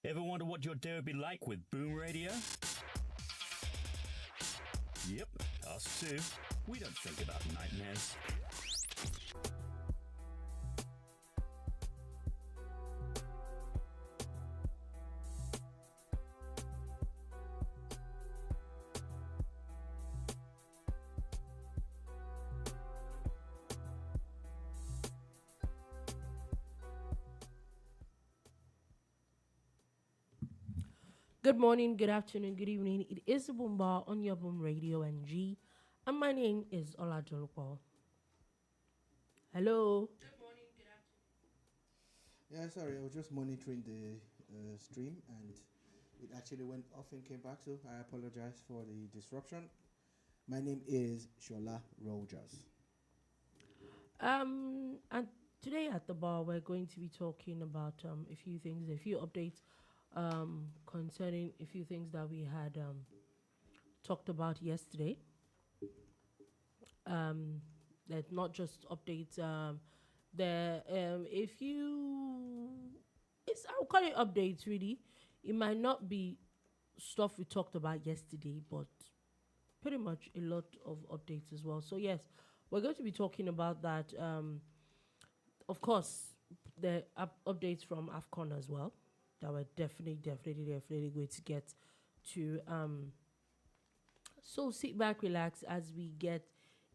Ever wonder what your day would be like with Boom Radio? Yep, us too. We don't think about nightmares. Good morning, good afternoon, good evening. It is the BoomBar on your Boom Radio NG, and my name is Ola Dolupo. Hello. Good morning, good afternoon. Yeah, sorry, I was just monitoring the stream and it actually went off and came back, so I apologize for the disruption. My name is Sola Rogers. And today at the bar, we're going to be talking about a few things, a few updates concerning a few things that we had talked about yesterday. That not just updates. There, if you, I'll call it updates. Really, it might not be stuff we talked about yesterday, but pretty much a lot of updates as well. So yes, we're going to be talking about that. Of course, the updates from AFCON as well that we're definitely going to get to. So sit back, relax as we get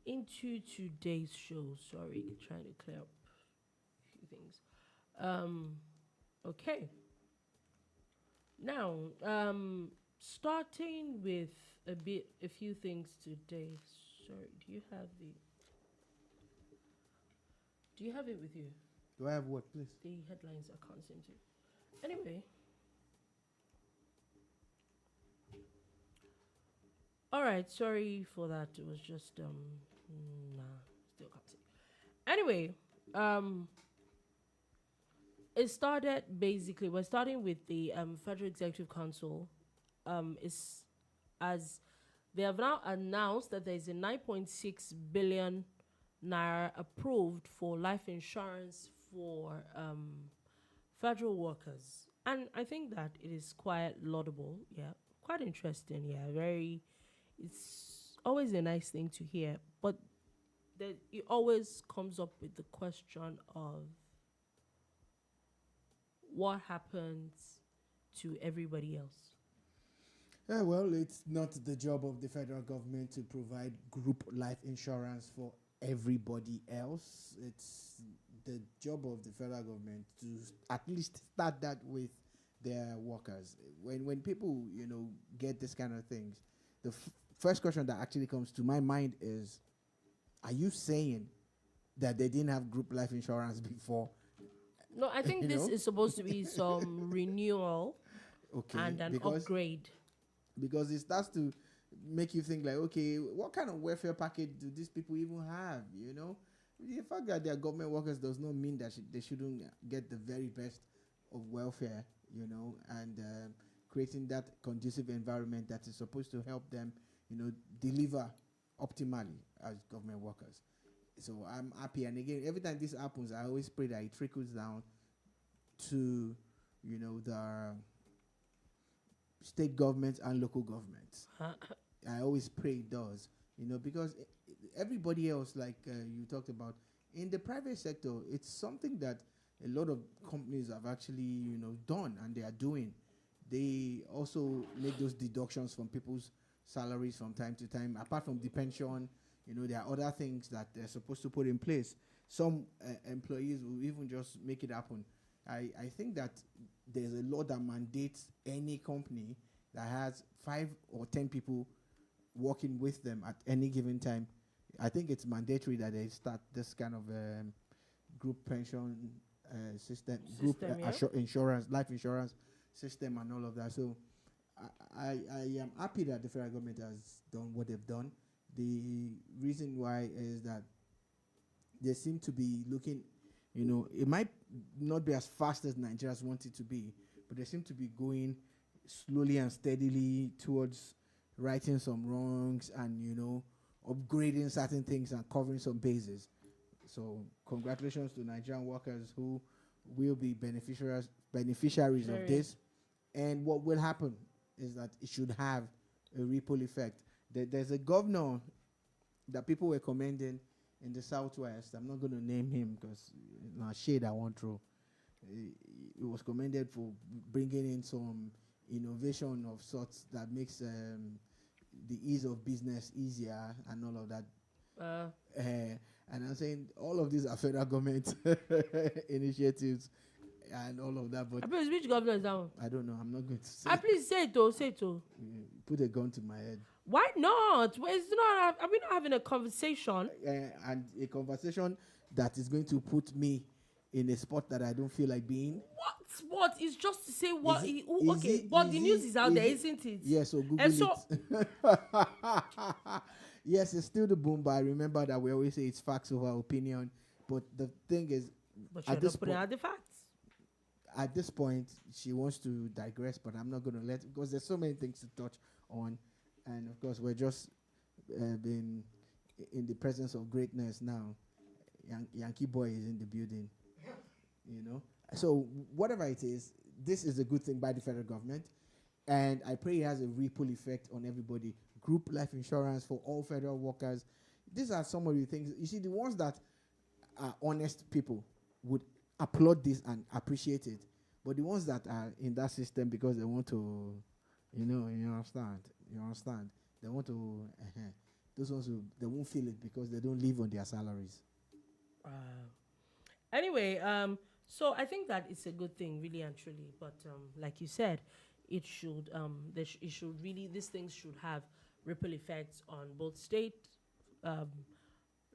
into today's show. Sorry, trying to clear up a few things. Okay. Now, starting with a few things today. Sorry, do you have it with you? Do I have what, please? The headlines I can't seem to. Anyway. All right, sorry for that. It was just still can't see. Anyway, it started basically. We're starting with the Federal Executive Council. Is as they have now announced that there is a 9.6 billion naira approved for life insurance for federal workers, and I think that it is quite laudable. Yeah, quite interesting. Yeah, very. It's always a nice thing to hear, but it always comes up with the question of what happens to everybody else. Yeah, well, it's not the job of the federal government to provide group life insurance for everybody else. It's the job of the federal government to at least start that with their workers. When people, get this kind of things, the first question that actually comes to my mind is, are you saying that they didn't have group life insurance before? No, I think this is supposed to be some renewal and an upgrade. Because it starts to make you think like, okay, what kind of welfare package do these people even have, The fact that they are government workers does not mean that they shouldn't get the very best of welfare, and creating that conducive environment that is supposed to help them, deliver optimally as government workers. So I'm happy. And again, every time this happens, I always pray that it trickles down to, the state governments and local governments. I always pray it does, because everybody else, like you talked about, in the private sector, it's something that a lot of companies have actually, done and they are doing. They also make those deductions from people's salaries from time to time. Apart from the pension, there are other things that they're supposed to put in place. Some employees will even just make it happen. I think that there's a law that mandates any company that has 5 or 10 people working with them at any given time. I think it's mandatory that they start this kind of group pension system, group insurance, life insurance system, and all of that. So I am happy that the federal government has done what they've done. The reason why is that they seem to be looking, it might not be as fast as Nigerians want it to be, but they seem to be going slowly and steadily towards righting some wrongs and, upgrading certain things and covering some bases. So congratulations to Nigerian workers who will be beneficiaries of this. And what will happen is that it should have a ripple effect. There's a governor that people were commending in the Southwest. I'm not going to name him because shade I won't throw. He was commended for bringing in some innovation of sorts that makes the ease of business easier and all of that. And I'm saying all of these are federal government initiatives and all of that. But please, which governor is that one? I don't know. I'm not going to say. Please say it though. Say it though. Put a gun to my head. Why not? Well, it's not. Are we not having a conversation? And a conversation that is going to put me in a spot that I don't feel like being. What? It's just to say what. But the news is out there, isn't it? Yes, so Google it. Yes, it's still the BoomBar. Remember that we always say it's facts over opinion. But the thing is, but you're not putting out the facts. At this point, she wants to digress, but I'm not going to let it, because there's so many things to touch on. And of course, we're just been in the presence of greatness now. Yankee boy is in the building, you know. So whatever it is, this is a good thing by the federal government, and I pray it has a ripple effect on everybody. Group life insurance for all federal workers. These are some of the things. You see, the ones that are honest people would applaud this and appreciate it, but the ones that are in that system because they want to, you understand. They want to. Those ones they won't feel it because they don't live on their salaries. Anyway, so I think that it's a good thing, really and truly. But like you said, it should these things should have ripple effects on both state,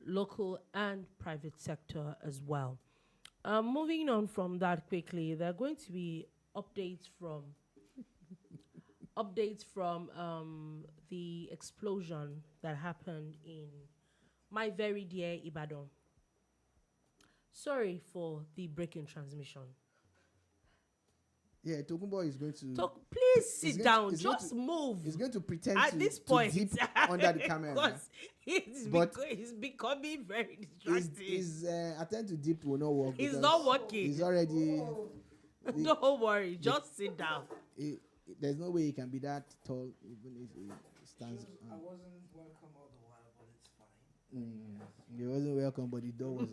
local, and private sector as well. Moving on from that quickly, there are going to be updates from the explosion that happened in my very dear Ibadan. Sorry for the breaking transmission. Yeah, Tokunbo is going to... Please sit down. Just move. He's going to pretend at this point to dip under the camera. Because it's becoming very distracting. His attempt to dip will not work. It's not working. He's already... Don't worry. Just sit down. There's no way he can be that tall even if he stands... I wasn't welcome all the while, but it's fine. He wasn't welcome, but the door was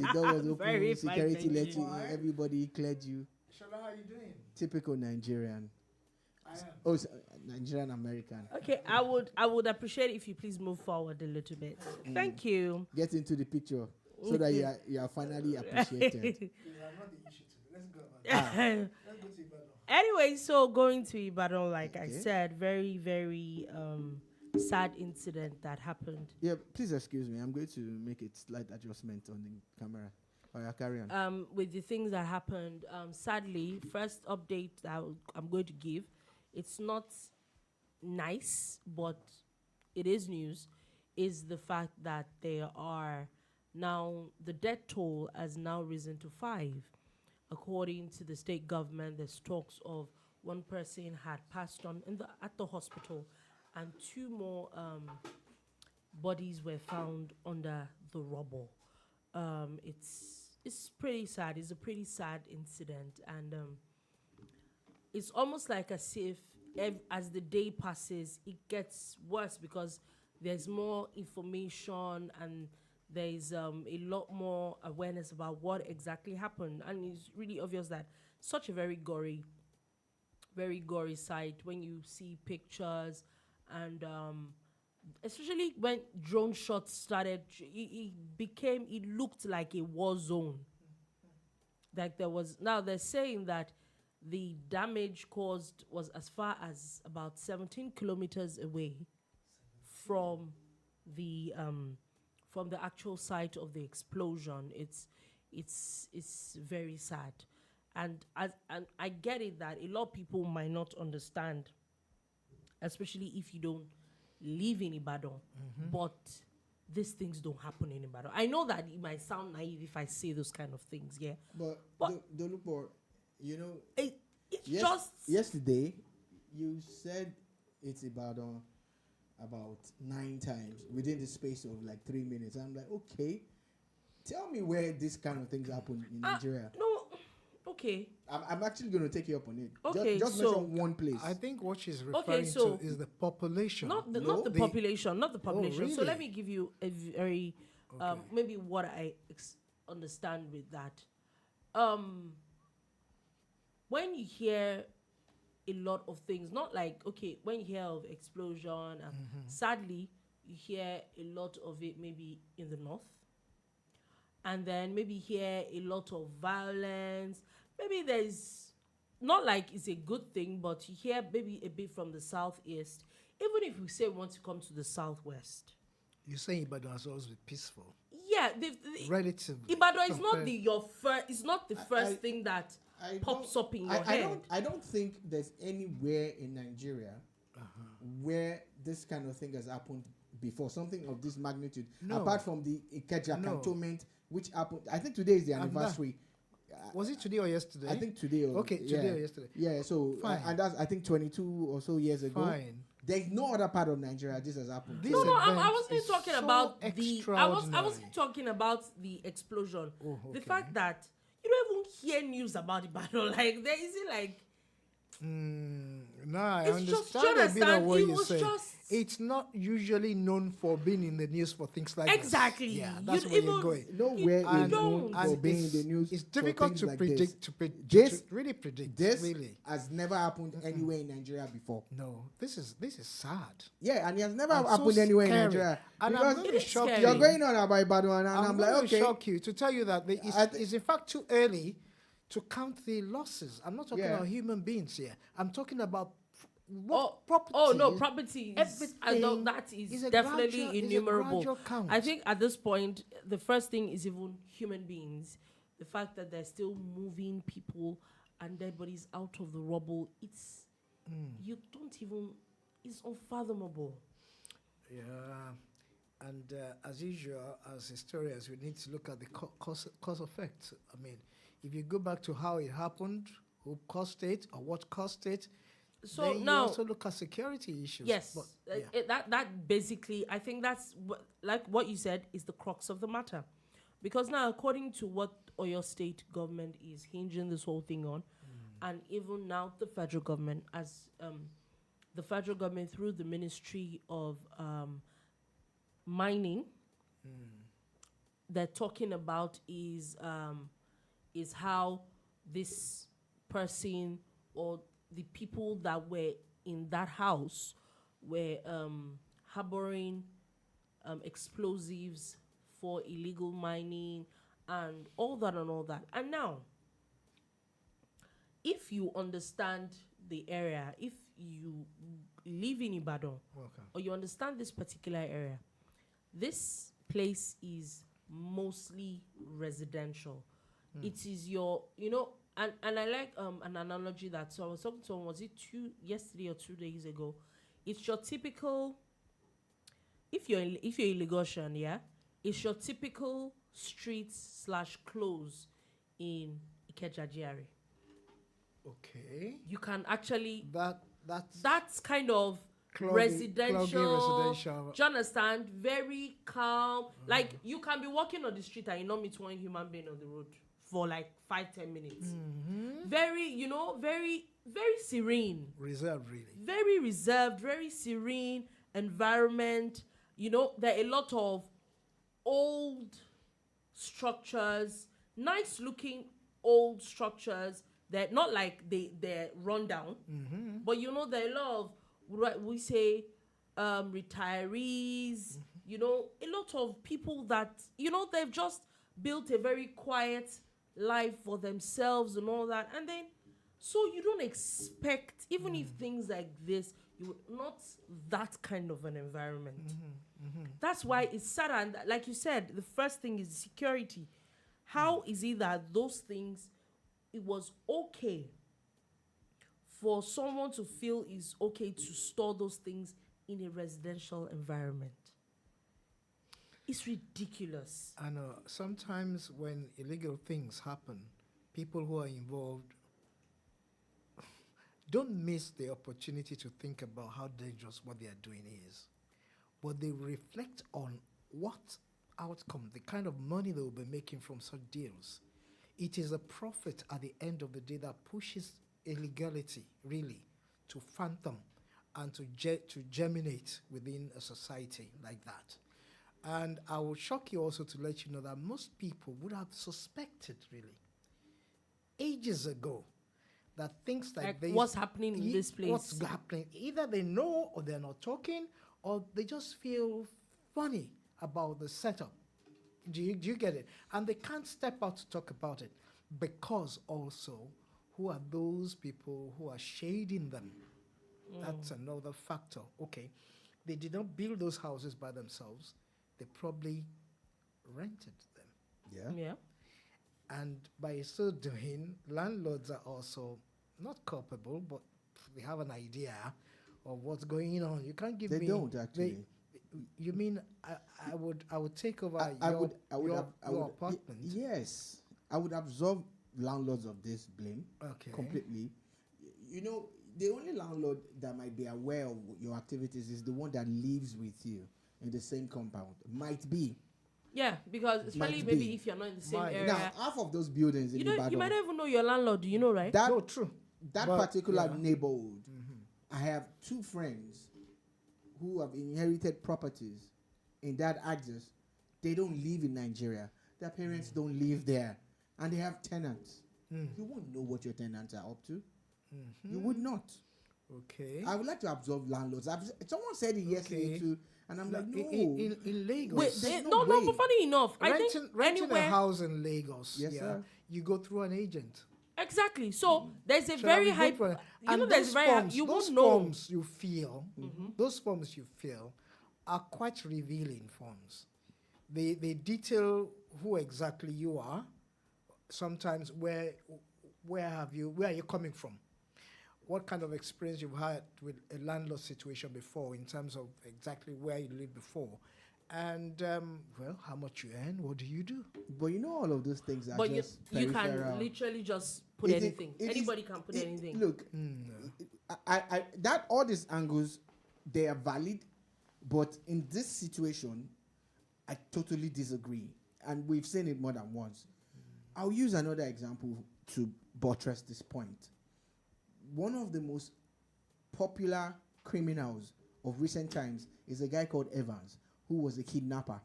open. Very Security fine, let you in. Everybody cleared you. Shola, how are you doing? Typical Nigerian. I am. Oh, Nigerian American. Okay, I would appreciate it if you please move forward a little bit. Thank you. Get into the picture so that you are finally appreciated. I'm not the issue today. Let's go about it. Let's go to Ibadan. Anyway, so going to Ibadan, like I said, very, very sad incident that happened. Yeah, please excuse me. I'm going to make a slight adjustment on the camera. Oh, yeah, carry on. With the things that happened, sadly, first update that I'm going to give, it's not nice, but it is news, is the fact that there are now, the death toll has now risen to 5. According to the state government, there's talks of one person had passed on at the hospital, and 2 more bodies were found under the rubble. It's pretty sad. It's a pretty sad incident, and it's almost like as if as the day passes, it gets worse because there's more information and there's a lot more awareness about what exactly happened, and it's really obvious that such a very gory sight when you see pictures, and especially when drone shots started, it looked like a war zone. Like they're saying that the damage caused was as far as about 17 kilometers away from the actual site of the explosion. It's very sad, and I get it that a lot of people might not understand, especially if you don't live in Ibadan, but these things don't happen in Ibadan. I know that it might sound naive if I say those kind of things, yeah. But Dolupo, yesterday you said it's Ibadan about 9 times within the space of like 3 minutes. I'm like, okay, tell me where this kind of things happen in Nigeria. No, Okay. I'm actually going to take you up on it. Okay, Just so- mention one place. I think what she's referring so- to is the population. Not the No, population, not the population. So let really? me give you a very Okay. maybe what I understand with that. When you hear a lot of things, not like okay, when you hear of explosion, sadly you hear a lot of it maybe in the north, and then maybe hear a lot of violence. Maybe there's not like it's a good thing, but you hear maybe a bit from the southeast. Even if we say we want to come to the southwest, You're saying Ibadan has always been peaceful, yeah, relatively. Ibadan is not compared- it's not the first thing that I pops don't- up in your head. I don't think there's anywhere in Nigeria where this kind of thing has happened before, something of this magnitude, No. apart from the Ikeja No. cantonment, which happened. I think today is the And that- anniversary. Was it today or yesterday? I think today. Okay, today or yesterday. Yeah, so Fine. and that's I think 22 or so years ago. Fine. There's no other part of Nigeria this has happened. This No, I event wasn't is talking so about I wasn't extraordinary. talking about the explosion. Oh, The okay. fact that you don't even hear news about the battle. Like there is it like No, I It's just- understand do you a bit of understand? what It you was say. just- It's not usually known for being in the news for things like Exactly. this. Yeah, You that's where you're even- going. Nowhere You is known don't. for And being in the news. It's for difficult things to like predict. This- To really predict. This really. has never happened anywhere in Nigeria before. No, this is sad. Yeah, and it has never And so happened anywhere in scary. Nigeria. And I'm because going It to is shock scary. you. you're going on about Ibadan, and I'm I'm like, going okay. to shock you to tell you that I thi- it's in fact too early to count the losses. I'm not talking Yeah. about human beings here. I'm talking about what property. Oh no, property. Everything That is is a definitely gradual- is a innumerable. gradual count. I think at this point, the first thing is even human beings. The fact that they're still moving people and dead bodies out of the rubble. It's you don't even. It's unfathomable. Yeah, and as usual, as historians, we need to look at the cause effect. I mean, if you go back to how it happened, who caused it, or what caused it, So then you now, also look at security issues. yes, But, yeah. that basically, I think that's like what you said is the crux of the matter, because now according to what Oyo State government is hinging this whole thing on, and even now the federal government, as the federal government through the Ministry of Mining, they're talking about is how this person or the people that were in that house were harboring explosives for illegal mining and all that and all that. And now, if you understand the area, if you live in Ibadan, Okay. or you understand this particular area, this place is mostly residential. It is your, and I like an analogy that, so I was talking to someone, was it yesterday or 2 days ago? It's your typical, if you're in Lagosian, yeah, it's your typical streets/close in Ikeja GRA. Okay. You can actually, That's that's kind of Cloggy residential. residential. Do you understand? Very calm. Like you can be walking on the street and you not meet one human being on the road for like 5-10 minutes. Very, very, very serene. reserved, really. Very reserved, very serene environment. There are a lot of old structures, nice looking old structures. They're not like they're run down, but there are a lot of what we say retirees. A lot of people that they've just built a very quiet life for themselves and all that, and then so you don't expect, even if things like this, not that kind of an environment. That's why it's sad, and like you said, the first thing is security. How is it that those things, it was okay for someone to feel it's okay to store those things in a residential environment? It's ridiculous. I know sometimes when illegal things happen, people who are involved don't miss the opportunity to think about how dangerous what they are doing is. But they reflect on what outcome, the kind of money they will be making from such deals. it is a profit at the end of the day that pushes illegality really to phantom and to germinate within a society like that. And I will shock you also to let you know that most people would have suspected really ages ago that things like this, what's happening in this place. What's happening? Either they know or they're not talking, or they just feel funny about the setup. Do you get it? And they can't step out to talk about it because also who are those people who are shading them? That's another factor. Okay, they did not build those houses by themselves. They probably rented them. Yeah. And by so doing, landlords are also not culpable, but they have an idea of what's going on. You can't give me. They don't actually. You mean I would take over your apartment? Yes, I would absolve landlords of this blame. Okay. Completely. You know, the only landlord that might be aware of your activities is the one that lives with you in the same compound. Might be. Yeah, because especially maybe if you're not in the same area. Now, half of those buildings in Ibadan, you might not even know your landlord. Do you know, right? That, no, true. That particular neighborhood, I have two friends who have inherited properties in that axis. They don't live in Nigeria. Their parents don't live there. And they have tenants. You won't know what your tenants are up to. You would not. Okay. I would like to absolve landlords. Someone said it yesterday too, and I'm like, no. In Lagos. Wait, no, but funny enough, I think renting anywhere, a house in Lagos, Yes, sir. you go through an agent. exactly. So there's a So very that high. we go for- You know, and there's those very high, forms, you those won't know. forms you feel, those forms you feel are quite revealing forms. They detail who exactly you are. Sometimes where are you coming from? What kind of experience you've had with a landlord situation before in terms of exactly where you lived before. And, how much you earn, what do you do? But you know, all of those things are But you just can peripheral. literally just put anything. Anybody can put anything. Look, that all these angles, they are valid, but in this situation, I totally disagree, and we've seen it more than once. I'll use another example to buttress this point. One of the most popular criminals of recent times is a guy called Evans, who was a kidnapper.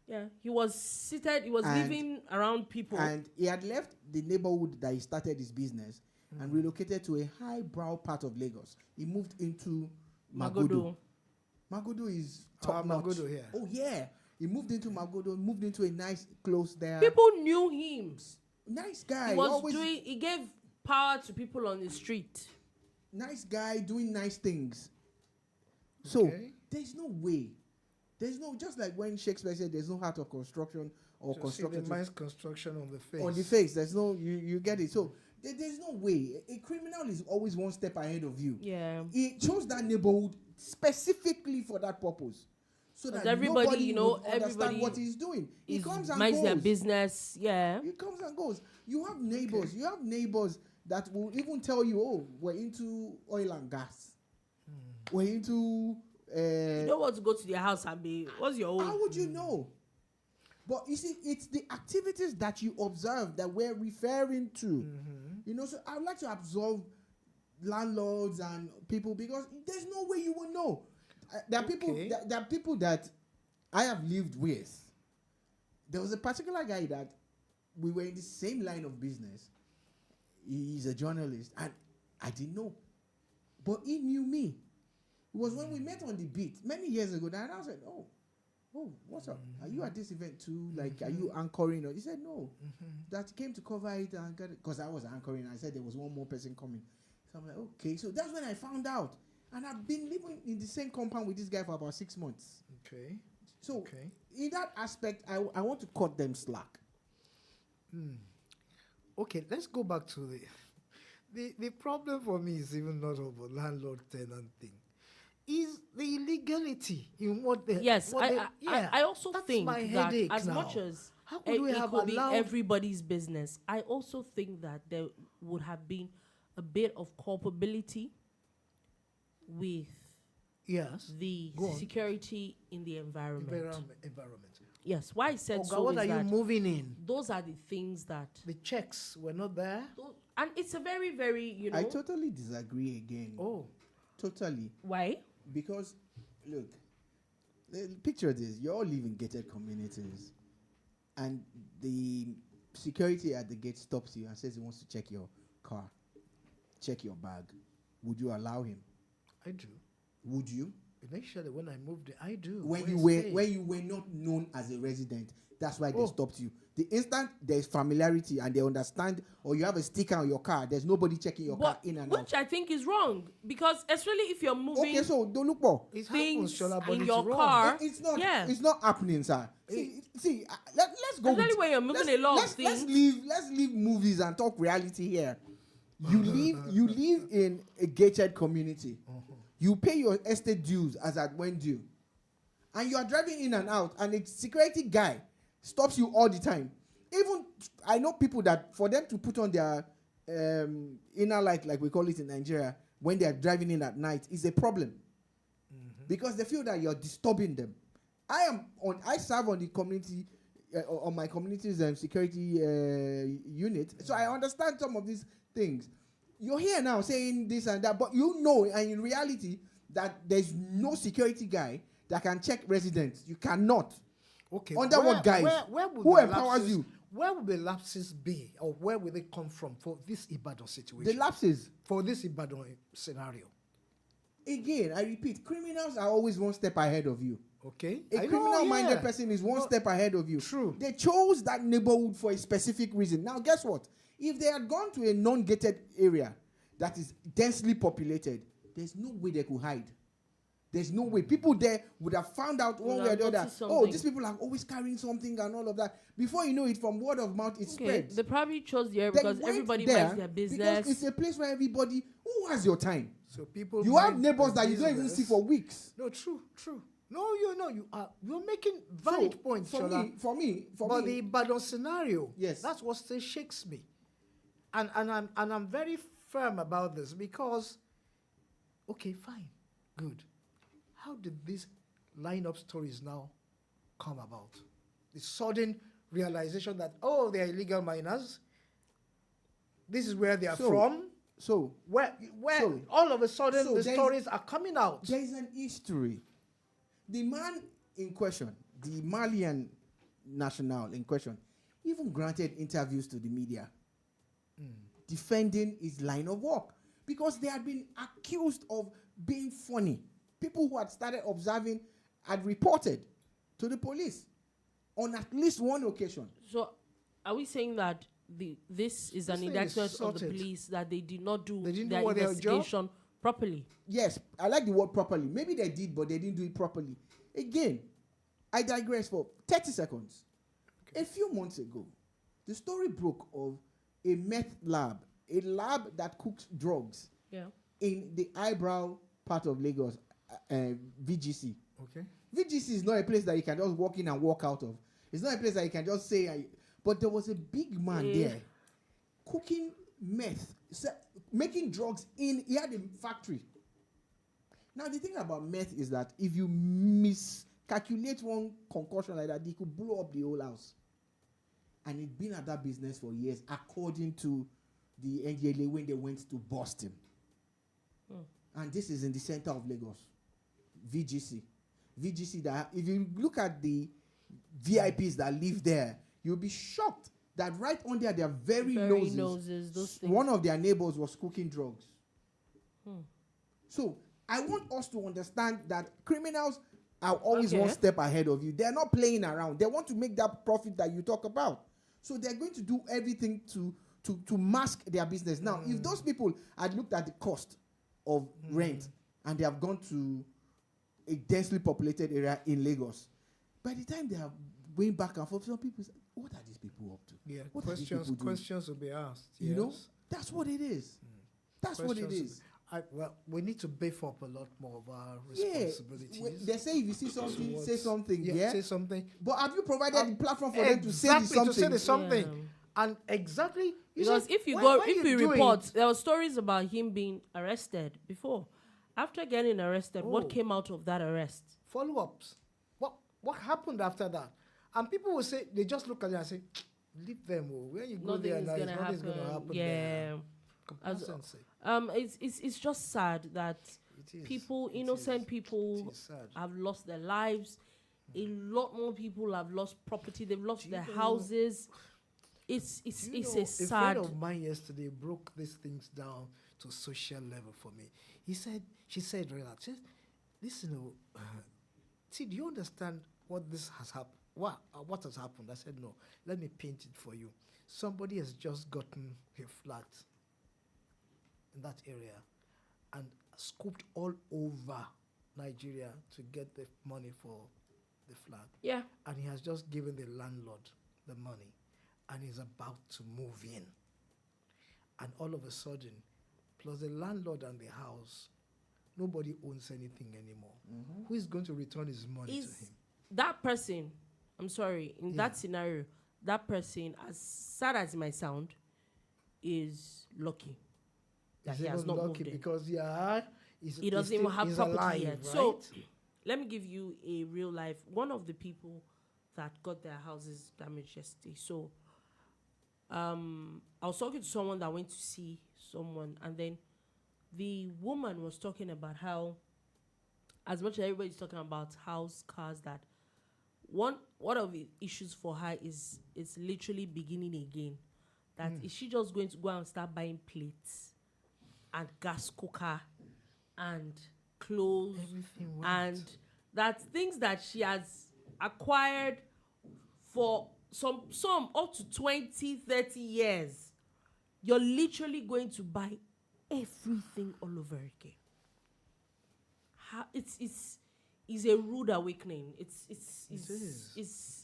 Yeah, he was living around people. And he had left the neighborhood that he started his business and relocated to a highbrow part of Lagos. He moved into Magodo. Magodo is top notch. Magodo here. Oh, yeah. He moved into Magodo, moved into a nice close there. People knew him. Nice guy. He gave power to people on the street. Nice guy doing nice things. So there's no way. Just like when Shakespeare said there's no heart of construction or Just construction. see the man's construction on the face. On the face. There's no, you get it. So there's no way. A criminal is always one step ahead of you. Yeah. He chose that neighborhood specifically for that purpose. So that everybody, would understand what he's doing. He comes and minds goes. their business. Yeah. He comes and goes. You have neighbors. Okay. You have neighbors that will even tell you, oh, we're into oil and gas. We're into... you don't want to go to their house and be... What's your own? How would you know? But you see, it's the activities that you observe that we're referring to. You know, so I would like to absolve landlords and people because there's no way you will know. There are people. There are people that I have lived with. There was a particular guy that we were in the same line of business. He's a journalist, and I didn't know, but he knew me. It was when we met on the beat many years ago. And I said, "Oh, what's up? Are you at this event too? Like, are you anchoring?" Or he said, "No, that came to cover it and got it because I was anchoring." I said there was one more person coming, so I'm like, "Okay." So that's when I found out. And I've been living in the same compound with this guy for about 6 months. Okay. So in that aspect, I want to cut them slack. Okay, let's go back to the problem for me is even not about landlord-tenant thing. Is the illegality in what they... Yes, I also think that as now. much as How could we have could be allowed everybody's business, I also think that there would have been a bit of culpability with yes the security in the environment. Environment. Yes, why I said Oga, so what is are you that moving in? those are the things that, The checks were not there. and it's a very, very, I totally disagree again. Oh, Totally. why? Because, look, picture this. You all live in gated communities, and the security at the gate stops you and says he wants to check your car, check your bag. Would you allow him? I do. Would you? Initially, when I moved, I do. When you were not known as a resident, that's why they stopped you. The instant there's familiarity and they understand, or you have a sticker on your car, there's nobody checking your car in and out. Which I think is wrong, because especially if you're moving Okay, so Dolupo, It happens, things Shola, but in it's your wrong. car, it's not. yeah. It's not happening, sir. See. Let's go. Especially when you're moving a lot of Let's things. let's leave movies and talk reality here. You live in a gated community. You pay your estate dues as at when due, and you are driving in and out, and a security guy stops you all the time. Even I know people that for them to put on their inner light, like we call it in Nigeria, when they are driving in at night, is a problem because they feel that you're disturbing them. I serve on the community, on my community's security unit, so I understand some of these things. You're here now saying this and that, but you know, and in reality, that there's no security guy that can check residents. You cannot. Okay. Under what guise? Where would Who the empowers lapses, you? Where would the lapses be, or where will they come from for this Ibadan situation? The lapses. For this Ibadan scenario. Again, I repeat, criminals are always one step ahead of you. Okay. A criminal-minded person is one step ahead of you. True. They chose that neighborhood for a specific reason. Now, guess what? If they had gone to a non-gated area that is densely populated, there's no way they could hide. There's no way. People there would have found out one way or the other. Oh, these people are always carrying something and all of that. Before you know it, from word of mouth, it spreads. They probably chose the area because everybody minds their business. Because it's a place where everybody, who has your time? So people. You have neighbors that you don't even see for weeks. No, true. No, you're making valid points, Shola. For me. But the Ibadan scenario, yes, that's what still shakes me, and I'm very firm about this because, okay, fine, good. How did these line-up stories now come about? The sudden realization that, oh, they are illegal miners. This is where they are from. So where all of a sudden the stories are coming out. There is an history. The man in question, the Malian national in question, even granted interviews to the media defending his line of work because they had been accused of being funny. People who had started observing had reported to the police on at least one occasion. So, are we saying that this is an indictment of the police that they did not do their investigation properly? Yes, I like the word properly. Maybe they did, but they didn't do it properly. Again, I digress for 30 seconds. Okay. A few months ago, the story broke of a meth lab, a lab that cooks drugs in the eyebrow part of Lagos, VGC. Okay. VGC is not a place that you can just walk in and walk out of. It's not a place that you can just say, but there was a big man there cooking meth, making drugs he had a factory. Now, the thing about meth is that if you miscalculate one concoction like that, they could blow up the whole house. And he'd been at that business for years, according to the NDLA when they went to bust him. And this is in the center of Lagos. VGC. VGC, that if you look at the VIPs that live there, you'll be shocked that right under their very noses those things. One of their neighbors was cooking drugs. So I want us to understand that criminals are always one step ahead of you. They're not playing around. They want to make that profit that you talk about. So they're going to do everything to mask their business. Now, if those people had looked at the cost of rent and they have gone to a densely populated area in Lagos, by the time they are going back and forth, some people say, what are these people up to? Yeah, what questions will be asked. You know, that's what it is. That's what it is. Well, we need to beef up a lot more of our responsibilities. They say if you see something, say something. Say something. But have you provided the platform for them to say the something? And exactly, because if you report, there were stories about him being arrested before. After getting arrested, what came out of that arrest? Follow-ups. What happened after that? And people will say, they just look at it and say, leave them. Oh. When you go Nothing there is now, gonna nothing's going to happen Yeah. there. As- Complacency. It's just sad that It is. people, It innocent is. people, It is sad. have lost their lives. A lot more people have lost property. They've lost Do their you know- houses. It's Do you it's know, a a friend sad. of mine yesterday broke these things down to social level for me. She said, relax. She said, listen, see, do you understand what this has happened? What has happened? I said, no. Let me paint it for you. Somebody has just gotten a flat in that area and scooped all over Nigeria to get the money for the flat. Yeah. And he has just given the landlord the money and he's about to move in. And all of a sudden, plus the landlord and the house, nobody owns anything anymore. Who is going to return his money Is to him? that person, I'm sorry, in Yeah. that scenario, that person, as sad as it might sound, is lucky that He's he has even not lucky moved in. because He doesn't even have property alive, yet. right? So let me give you a real life. One of the people that got their houses damaged yesterday. So I was talking to someone that went to see someone, and then the woman was talking about how, as much as everybody's talking about house, cars, that one of the issues for her is it's literally beginning again. That is she just going to go and start buying plates and gas cooker and clothes Everything went. and that things that she has acquired for some up to 20, 30 years, you're literally going to buy everything all over again. It's a rude awakening. It's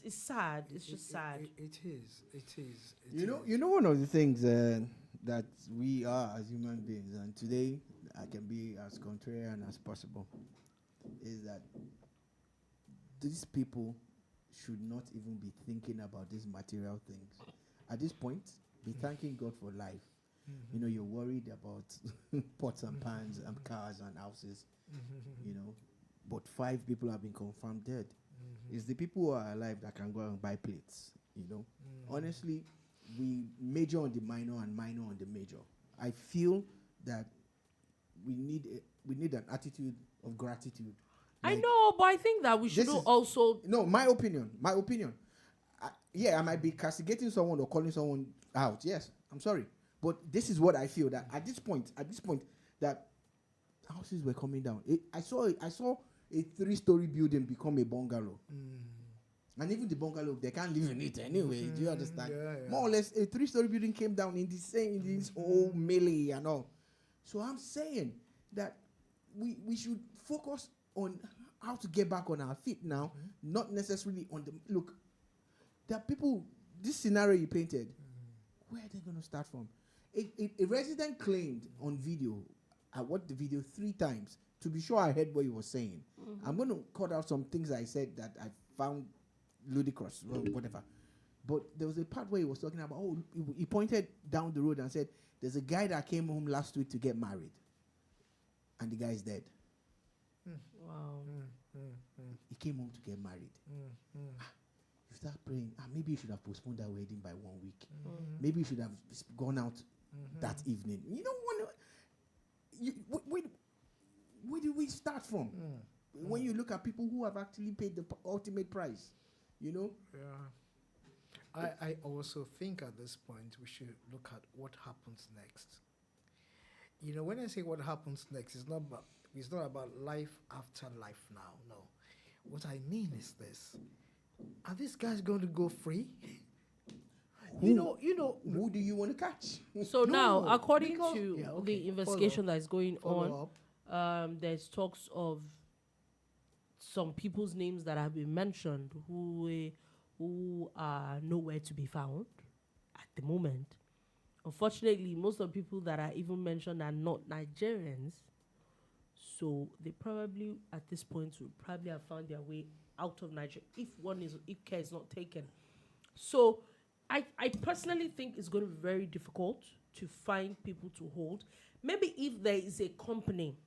sad. It's just sad. It is. You know, one of the things that we are as human beings, and today I can be as contrarian as possible, is that these people should not even be thinking about these material things. At this point, be thanking God for life. You know, you're worried about pots and pans and cars and houses, you know, but 5 people have been confirmed dead. It's the people who are alive that can go and buy plates, you know. Honestly, we major on the minor and minor on the major. I feel that we need an attitude of gratitude. I Like, know, but I think that we should this is- also. No, my opinion. I might be castigating someone or calling someone out. Yes, I'm sorry. But this is what I feel, that at this point, that houses were coming down. I saw a 3-story building become a bungalow. And even the bungalow, they can't live in it anyway. Do you understand? Yeah. More or less, a 3-story building came down in this whole melee and all. So I'm saying that we should focus on how to get back on our feet now, not necessarily on the look. There are people. This scenario you painted, where are they going to start from? A resident claimed on video. I watched the video 3 times to be sure I heard what he was saying. I'm going to cut out some things I said that I found ludicrous, well, whatever. But there was a part where he was talking about, he pointed down the road and said, there's a guy that came home last week to get married. And the guy is dead. Wow. He came home to get married. You start praying, maybe you should have postponed that wedding by 1 week. Maybe you should have gone out that evening. You know, where do we start from? When you look at people who have actually paid the ultimate price, you know? Yeah. I also think at this point we should look at what happens next. You know, when I say what happens next, it's not about life after life now. No. What I mean is this. Are these guys going to go free? You know. Who do you want to catch? So now, No, according because- to yeah, okay, the investigation that is going follow up. on, there's talks of some people's names that have been mentioned who are nowhere to be found at the moment. Unfortunately, most of the people that are even mentioned are not Nigerians, so they probably at this point will probably have found their way out of Nigeria if care is not taken. So I personally think it's going to be very difficult to find people to hold. Maybe if there is a company,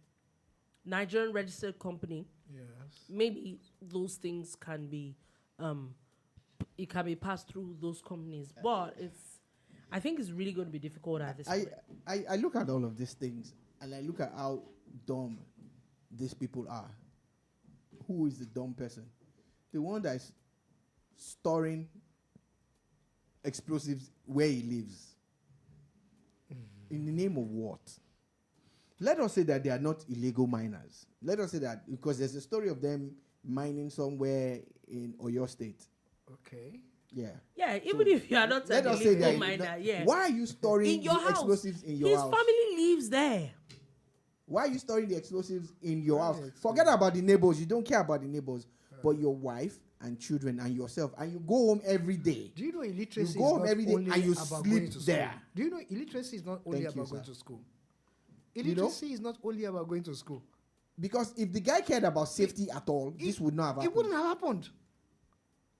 Nigerian registered company, Yes. maybe those things can be it can be passed through those companies. But I think it's really going to be difficult at this point. I look at all of these things and I look at how dumb these people are. Who is the dumb person? The one that is storing explosives where he lives. In the name of what? Let us say that they are not illegal miners. Let us say that because there's a story of them mining somewhere in Oyo State. Okay. Yeah. Yeah, even if you are not Let a us say illegal that. miner, yeah. Why are you storing In your the house. explosives in your His house? family lives there. Why are you storing the explosives in your house? Right. Forget about the neighbors. You don't care about the neighbors. But your wife and children and yourself. And you go home every day. Do you know illiteracy You is go home not every day only and you about sleep going to there. school? Do you know illiteracy is not only Thank you, about going sir. to school? You know? Illiteracy is not only about going to school. Because if the guy cared about safety at all, this would not have happened. It wouldn't have happened.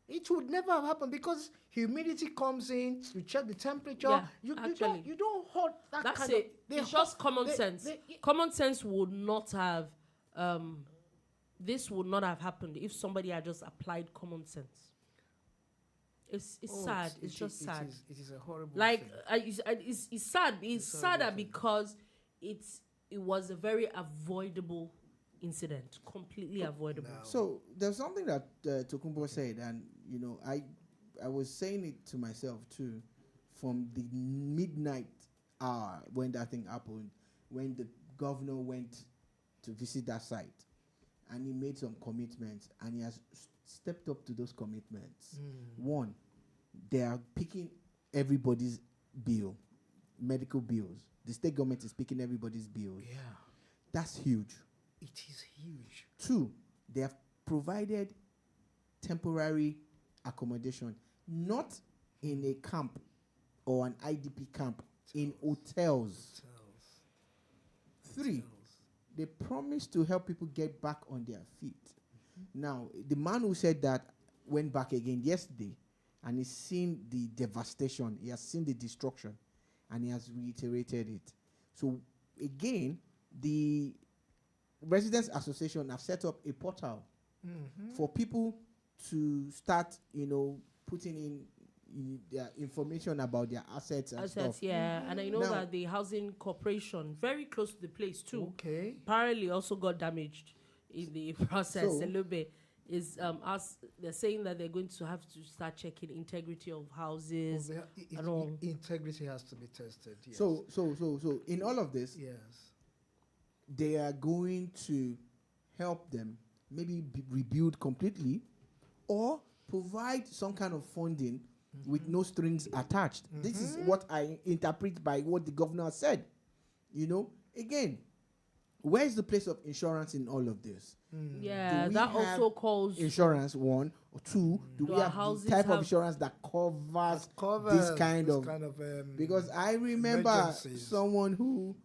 It would never have happened because humidity comes in. You check the temperature. Yeah, you actually. don't hold that That's kind it. of. they It's hold- just common they- sense. Common sense would not have. This would not have happened if somebody had just applied common sense. It's Oh, sad. it It's just is- sad. It is a horrible. Like thing. it's sad. It's sadder horrible thing. because it was a very avoidable incident, completely avoidable. Now- So there's something that Tokumbo said, and I was saying it to myself too, from the midnight hour when that thing happened, when the governor went to visit that site, and he made some commitments, and he has stepped up to those commitments. One, they are picking everybody's bill, medical bills. The state government is picking everybody's bills. Yeah, That's huge. it is huge. Two, they have provided temporary accommodation, not in a camp or an IDP camp, in hotels. Three, they promise to help people get back on their feet. Now, the man who said that went back again yesterday, and he's seen the devastation, he has seen the destruction, and he has reiterated it. So, again, the Residents Association have set up a portal for people to start, putting in their information about their assets and Assets, stuff. yeah. And I know Now- that the housing corporation, very close to the place too, Okay. apparently also got damaged in the process So- a little bit. Is they're saying that they're going to have to start checking integrity of houses. and all. Integrity has to be tested. Yes. So in all of this, yes. they are going to help them maybe rebuild completely or provide some kind of funding with no strings attached. This is what I interpret by what the governor said. Again, where is the place of insurance in all of this? Yeah, Do we that have also calls. Insurance, one. Or two, do Do we our have the houses type of have- insurance that covers Covers this kind of because I remember emergencies. someone who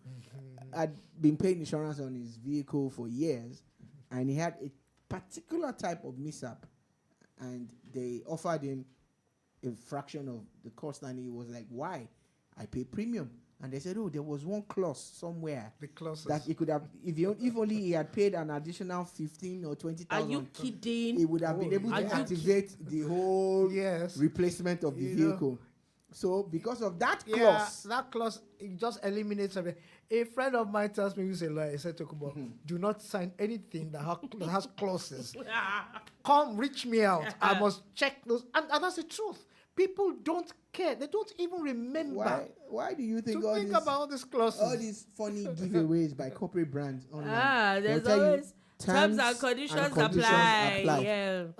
had been paying insurance on his vehicle for years, and he had a particular type of mishap, and they offered him a fraction of the cost, and he was like, "Why? I pay premium." And they said, "Oh, there was one clause somewhere the clauses. that he could have, if only he had paid an additional 15 or Are 20,000, you kidding? he would have been able Are to you activate the whole yes. replacement of the You know. vehicle." So because of that Yeah, clause, that clause it just eliminates everything. A friend of mine tells me, who's a lawyer, he said to Kubo, do not sign anything that has clauses. Come, reach me out. I must check those. And that's the truth. People don't care. They don't even remember why do you think to all think this, about all these clauses. all these funny giveaways by corporate brands online? There's They'll tell you always terms and conditions apply.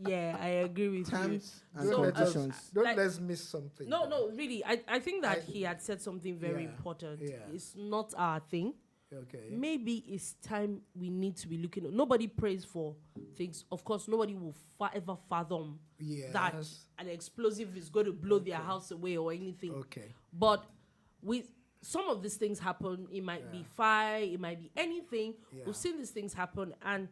Yeah, I agree with you. Terms and So, conditions. Don't Like- let's miss something. No, really. I think that he had said something very Yeah, important. yeah. It's not our thing. Okay. Maybe it's time we need to be looking at. Nobody prays for things. Of course, nobody will ever fathom that Yes. an explosive is going to blow their house away or anything. Okay. But with some of these things happen, it might be fire, it might be anything. Yeah. We've seen these things happen, and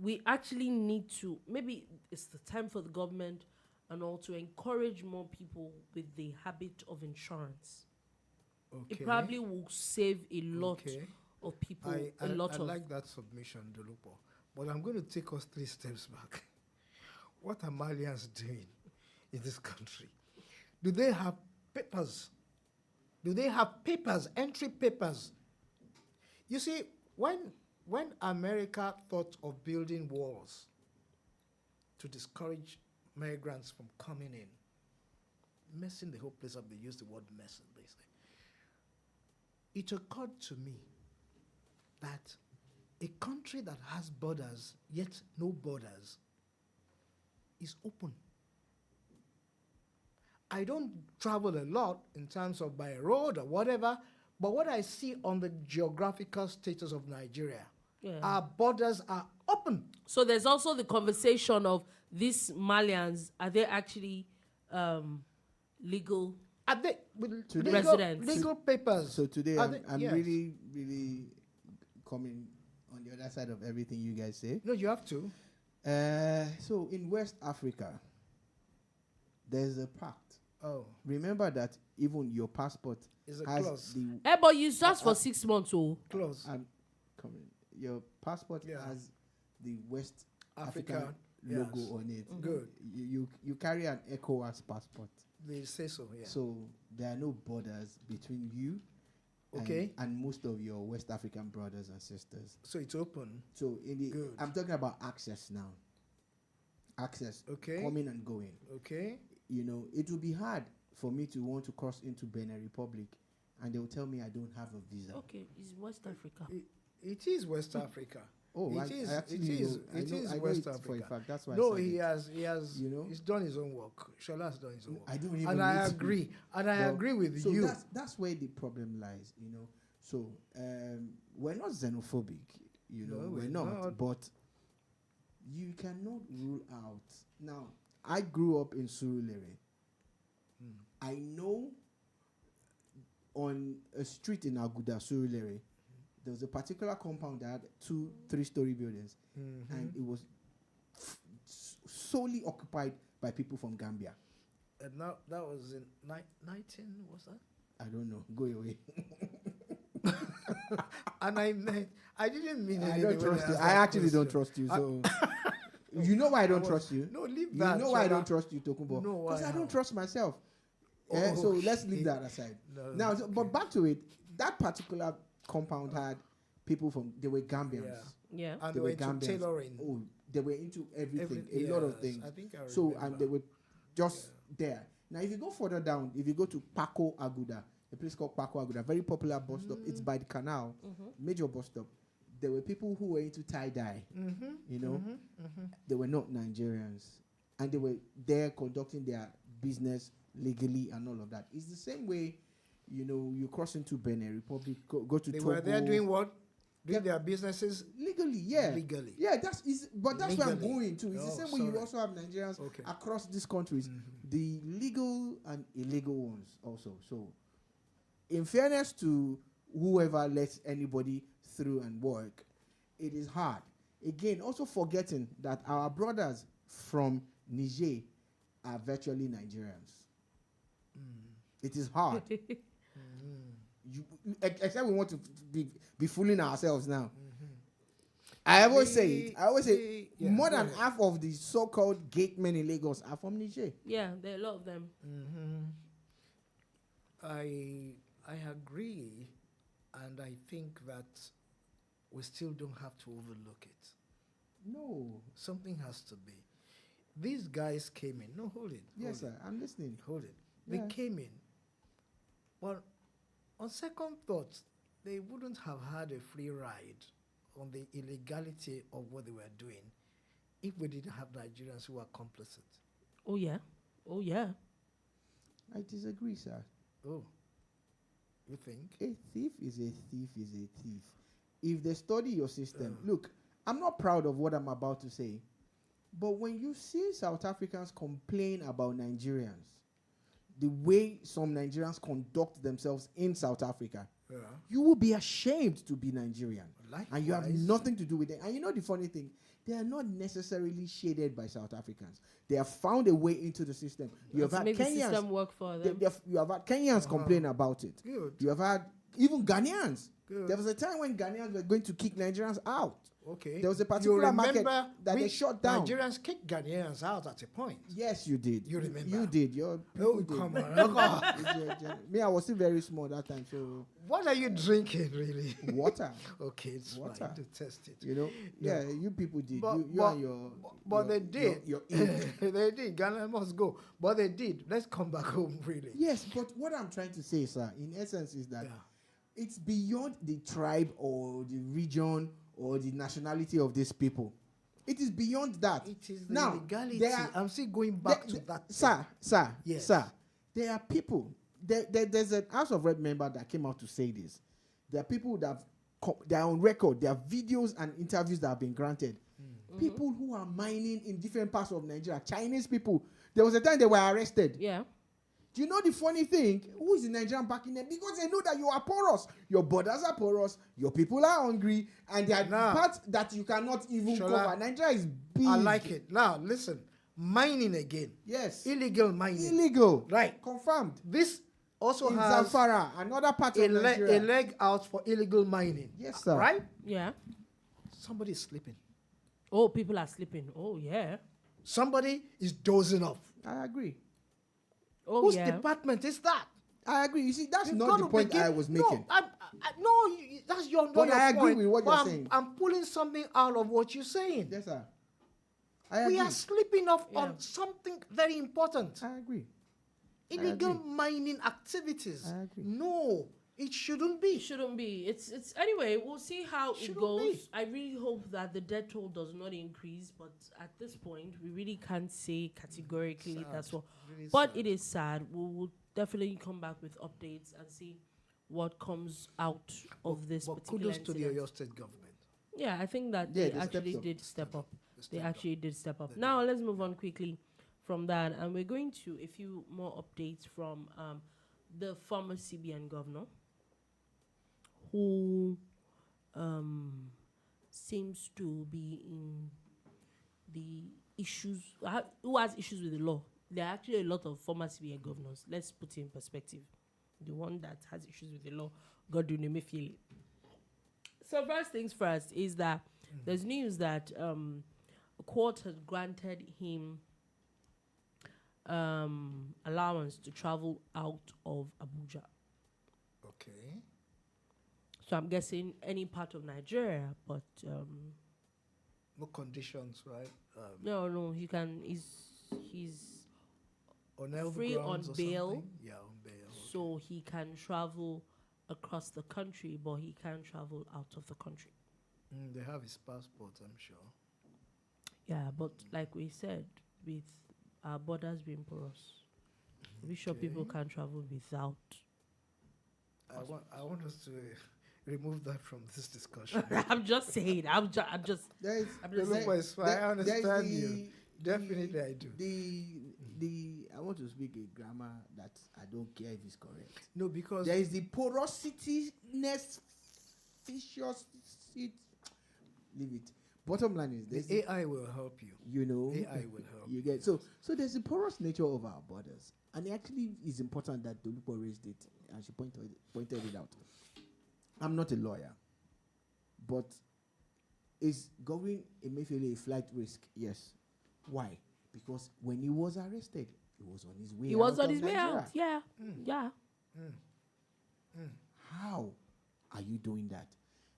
we actually need to. Maybe it's the time for the government and all to encourage more people with the habit of insurance. Okay. It probably will save a lot Okay. of people. I a lot of like that submission, Dolupo. But I'm going to take us 3 steps back. What are Malians doing? in this country? Do they have papers? Do they have papers, entry papers? You see, when America thought of building walls to discourage migrants from coming in, messing the whole place up, they used the word messing, basically. It occurred to me that a country that has borders, yet no borders, is open. I don't travel a lot in terms of by road or whatever, but what I see on the geographical status of Nigeria, our borders are open. So there's also the conversation of these Malians, are they actually legal? Are they with Residents. legal papers? So today I'm yes. really, really coming on the other side of everything you guys say. No, you have to. So in West Africa, there's a pact. Oh, Remember that even your passport Is a has clause. the But you just for 6 months, oh. close. I'm coming. Your passport Yeah. has the West Africa, African logo yes. on it. Good. You carry an ECOWAS passport, They say so, yeah. so there are no borders between you Okay. and most of your West African brothers and sisters. So it's open. So in the Good. I'm talking about access now. Access, Okay. coming and going. Okay. You know, it will be hard for me to want to cross into Benin Republic, and they will tell me I don't have a visa. Okay, it's West Africa. It is West Africa. Oh, It I is- actually it is- know- I it know- is I know West it for a Africa. fact. That's why No, I said he it. has, You know? he's done his own work. Shola has done his own work. I don't even And I need to- agree. And I Well, agree with so you. that's where the problem lies, you know. So we're not xenophobic, you know, No, we're we're not, not. but you cannot rule out. Now, I grew up in Surulere. I know on a street in Aguda, Surulere, there was a particular compound that had 2-3-story buildings, and it was solely occupied by people from Gambia. And now that was in 19, what's that? I don't know. Go away. And I didn't mean I anything don't when trust you. asked I that actually don't question. trust you. So you know why I don't trust you. No, leave You that. know why I Shola. don't trust you, Tokunbo? No, why? Because I How? don't trust myself. Oh, So let's okay. leave that aside. No, Now, but back to it. That particular compound had people from. They were Gambians. Yeah. Yeah. And They they were were into Gambians. tailoring. Oh, they were into everything. A lot of Yes, things. I think I So remember. and they were just there. Now, if you go further down, if you go to Paco Aguda, a place called Paco Aguda, very popular bus stop. It's by the canal, major bus stop. There were people who were into tie-dye. You know, they were not Nigerians, and they were there conducting their business legally and all of that. It's the same way, you know, you cross into Benin Republic, go to They Togo. were there doing what? Doing Yeah. their businesses Legally, yeah. legally. Yeah, but that's where I'm Legally. going to. It's the Oh, same way you sorry. also have Nigerians Okay. across these countries, the legal and illegal ones also. So, in fairness to whoever lets anybody through and work, it is hard. Again, also forgetting that our brothers from Niger are virtually Nigerians. It is hard. Except we want to be fooling ourselves now. I always say Yeah, more go than ahead. half of the so-called gate men in Lagos are from Niger. Yeah, there are a lot of them. I agree, and I think that we still don't have to overlook it. No. Something has to be. These guys came in. No, hold it. Yes, hold sir. I'm listening. Hold it. They Yeah. came in. But on second thought, they wouldn't have had a free ride on the illegality of what they were doing if we didn't have Nigerians who were complicit. Oh yeah. Oh yeah. I disagree, sir. Oh, you think? A thief is a thief is a thief. If they study your system, look, I'm not proud of what I'm about to say, but when you see South Africans complain about Nigerians, the way some Nigerians conduct themselves in South Africa, Yeah. you will be ashamed to be Nigerian. And you have Likewise. nothing to do with it. And you know the funny thing? They are not necessarily shaded by South Africans. They have found a way into the system. You have To had make the Kenyans. system work for them. You have had Kenyans complain about it. Good. You have had even Ghanaians Good. There was a time when Ghanaians were going to kick Nigerians out. Okay. There was a particular market that they shut down. Nigerians kicked Ghanaians out at a point. Yes, you did. You remember? You did. Your Oh, people come did. on. Me, I was still very small that time, so What are you drinking, really? water. Okay, it's Water. fine to test it. You know, yeah, you people did. But- you but- and your. But they did. Your ilk. They did. Ghana must go. But they did. Let's come back home, really. Yes, but what I'm trying to say, sir, in essence, is that Yeah. it's beyond the tribe or the region or the nationality of these people. It is beyond that. It is the Now, legality. there are- I'm still going back to that. Sir, Yes. sir, there are people. There's an House of Rep member that came out to say this. There are people that they are on record. There are videos and interviews that have been granted. People who are mining in different parts of Nigeria, Chinese people. There was a time they were arrested. Yeah. Do you know the funny thing? Who is the Nigerian backing them? Because they know that you are porous. Your borders are porous. Your people are hungry. And there are Now, parts that you cannot even Shola, cover. Nigeria is big. I like it. Now, listen. Mining again. Yes. Illegal mining. Illegal. Right. Confirmed. This also In has Zamfara, another part a, of Nigeria. a leg out for illegal mining. Yes, sir. Right? Yeah. Somebody is sleeping. Oh, people are sleeping. Oh, yeah. Somebody is dozing off. I agree. Oh, Whose yeah. department is that? I agree. You see, that's You've not got the to point begin- I was making. No, that's your. But your I agree point. with what But you're I'm- saying. I'm pulling something out of what you're saying. Yes, sir. I We agree. are sleeping off Yeah. on something very important. I agree. Illegal agree. mining activities. I agree. No, it shouldn't It be. shouldn't be. It's anyway. We'll see how it Shouldn't goes. be. I really hope that the death toll does not increase, but at this point, we really can't say categorically Sad. that's what. Really But sad. it is sad. We will definitely come back with updates and see what comes out of this But particular kudos to the incident. Oyo State government. Yeah, I think that Yeah, they they stepped actually up. did step up. They stepped actually did step up. They Now let's move on quickly from that, and we're going to a few more updates from the former CBN governor, who seems to be in the issues, who has issues with the law. There are actually a lot of former CBN governors. Let's put it in perspective. The one that has issues with the law, Godwin Emefiele. So first things first is that there's news that a court has granted him allowance to travel out of Abuja. Okay. So I'm guessing any part of Nigeria, but No conditions, right? no, he can. He's On health free grounds on or bail. something? Yeah, on bail. so he can travel across the country, but he can't travel out of the country. They have his passport, I'm sure. Yeah, but like we said, with our borders being porous, we sure people Okay. can travel without. I want us to remove that from this discussion. I'm just saying. I'm just. There is, I'm just there- Dolupo is fine. I there- there's understand the- you. Definitely I do. I want to speak a grammar that I don't care if it's correct. No, because There is the porosity-ness, vicious. Leave it. Bottom line is this. the AI will help you. You know, AI will help. you get so there's a porous nature of our borders, and it actually is important that Dolupo raised it, and she pointed it out. I'm not a lawyer, but is Godwin Emefiele a flight risk? Yes. Why? Because when he was arrested, he was on his way. He was out on of his way Nigeria. out. Yeah, yeah. How are you doing that?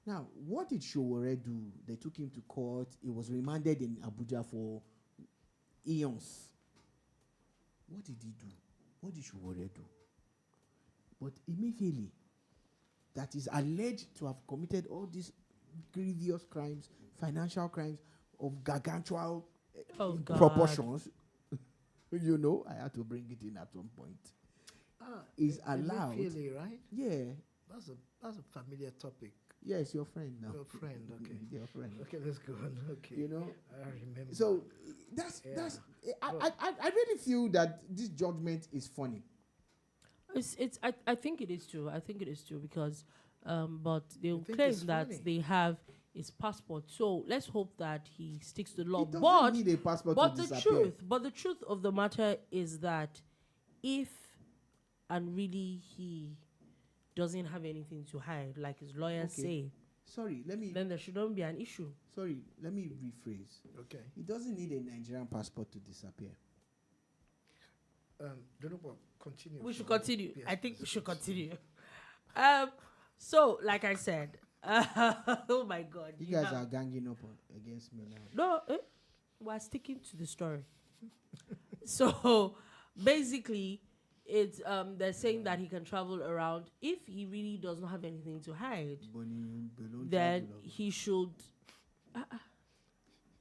Now, what did Showore do? They took him to court. He was remanded in Abuja for eons. What did he do? What did Showore do? But Emefiele, that is alleged to have committed all these grievous crimes, financial crimes of gargantuan Oh, God. proportions. You know, I had to bring it in at one point. Is allowed. Emefiele, right? Yeah. That's a familiar topic. Yes, your friend now. Your friend, okay. Your friend. Okay, let's go on. Okay. You know. I remember. So that's I really feel that this judgment is funny. I think it is true. I think it is true because, but they'll think claim it's that funny? they have his passport. So let's hope that he sticks to the law. He doesn't But need a passport but to the disappear. truth of the matter is that if and really he doesn't have anything to hide, like his lawyers say, Sorry, then there shouldn't be an issue. Sorry, let me rephrase. Okay. He doesn't need a Nigerian passport to disappear. Dolupo, continue. We should from- continue. Yes, I think we please should continue. continue. So, like I said, oh my God. You guys are ganging up against me now. No, we're sticking to the story. So, basically, it's they're saying that he can travel around. If he really does not have anything to hide, then he should.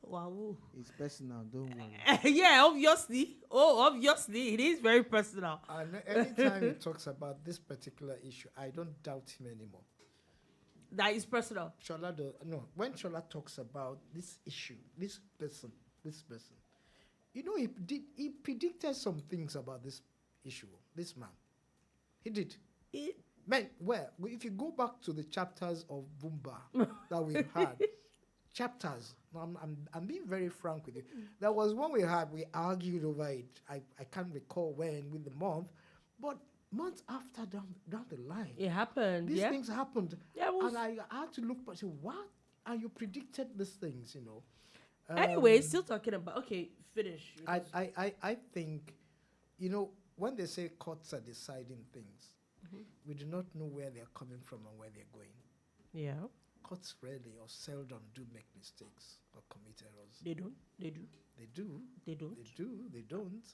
Wow. It's personal, don't worry. Yeah, obviously. Obviously, it is very personal. And anytime he talks about this particular issue, I don't doubt him anymore. That is personal. When Shola talks about this issue, this person, he predicted some things about this issue, this man. He did. Man, if you go back to the chapters of BoomBar that we've had, chapters, I'm being very frank with you. There was one we argued over it. I can't recall when, with the month, but months after down the line, It happened. these Yeah. things happened. Yeah, well, And I had to look and say, what? And you predicted these things, anyway, still talking about. Okay, finish. I think, when they say courts are deciding things, we do not know where they're coming from and where they're going. Yeah. Courts rarely or seldom do make mistakes or commit errors. They don't. They do. They don't. They don't.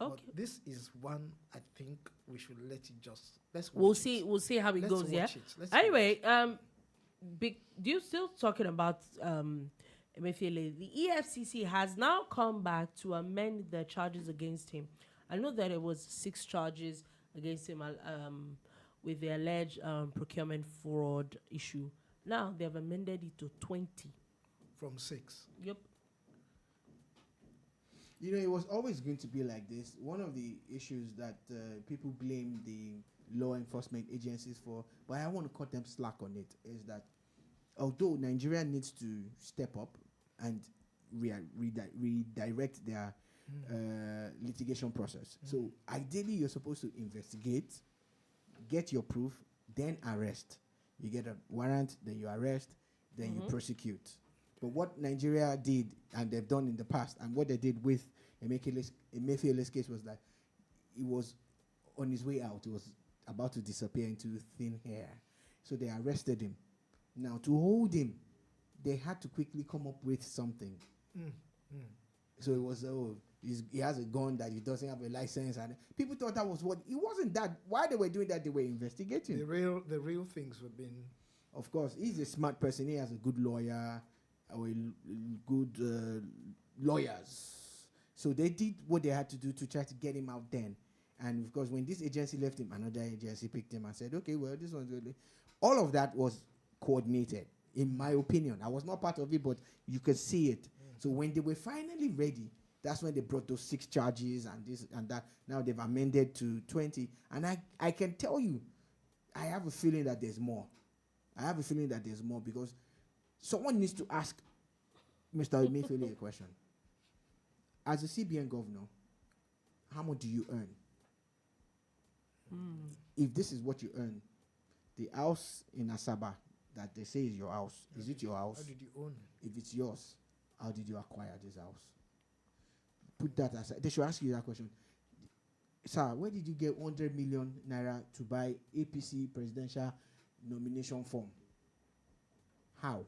Okay. But this is one I think we should let it just. Let's watch We'll it. see. We'll see how it Let's goes. Yeah. watch it. Let's Anyway, do you still talking about Emefiele? The EFCC has now come back to amend the charges against him. I know that it was 6 charges against him with the alleged procurement fraud issue. Now they have amended it to 20. from 6. Yep. It was always going to be like this. One of the issues that people blame the law enforcement agencies for, but I want to cut them slack on it, is that although Nigeria needs to step up and redirect their litigation process. So ideally, you're supposed to investigate, get your proof, then arrest. You get a warrant, then you arrest, then you prosecute. But what Nigeria did, and they've done in the past, and what they did with Emefiele's case was that he was on his way out. He was about to disappear into thin air. So they arrested him. Now, to hold him, they had to quickly come up with something. So it was, he has a gun that he doesn't have a license. And people thought that was what, it wasn't that. Why they were doing that, they were investigating. The real things were being... Of course, he's a smart person. He has a good lawyer, or good lawyers. So they did what they had to do to try to get him out then. And of course, when this agency left him, another agency picked him and said, okay, well, this one's really... All of that was coordinated, in my opinion. I was not part of it, but you could see it. So when they were finally ready, that's when they brought those 6 charges and this and that. Now they've amended to 20. And I can tell you, I have a feeling that there's more. Because someone needs to ask Mr. Emefiele a question. As a CBN governor, how much do you earn? If this is what you earn, the house in Asaba that they say is your house, is it your house? How did you own it? If it's yours, how did you acquire this house? Put that aside. They should ask you that question. Sir, where did you get 100 million naira to buy APC presidential nomination form? How?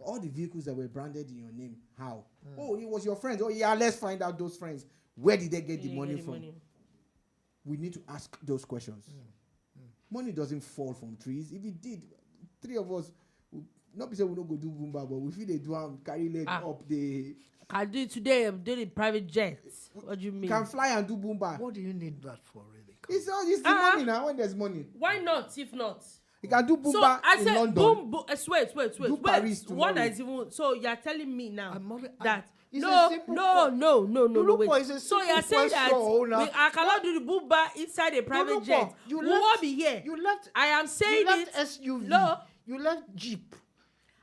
All the vehicles that were branded in your name, how? Oh, it was your friends. Oh, yeah, let's find out those friends. Where did they get the money from? We need to ask those questions. Money doesn't fall from trees. If it did, 3 of us, not because we don't go do BoomBar, but we feel they do and carry leg up the... I do it today. I'm doing it private jets. What do you mean? Can fly and do BoomBar. What do you need that for, really? It's the money now when there's money. Why not? If not, You can do so BoomBar I in said, London. wait. Paris One tomorrow. is even. So you're telling me now that it's a no. Dolupo Wait. is a So you're simple saying that question now. I cannot do the BoomBar inside a private Dolupo, jet. you We left- won't be here. You left. I am saying You left it. SUV. No. You left Jeep.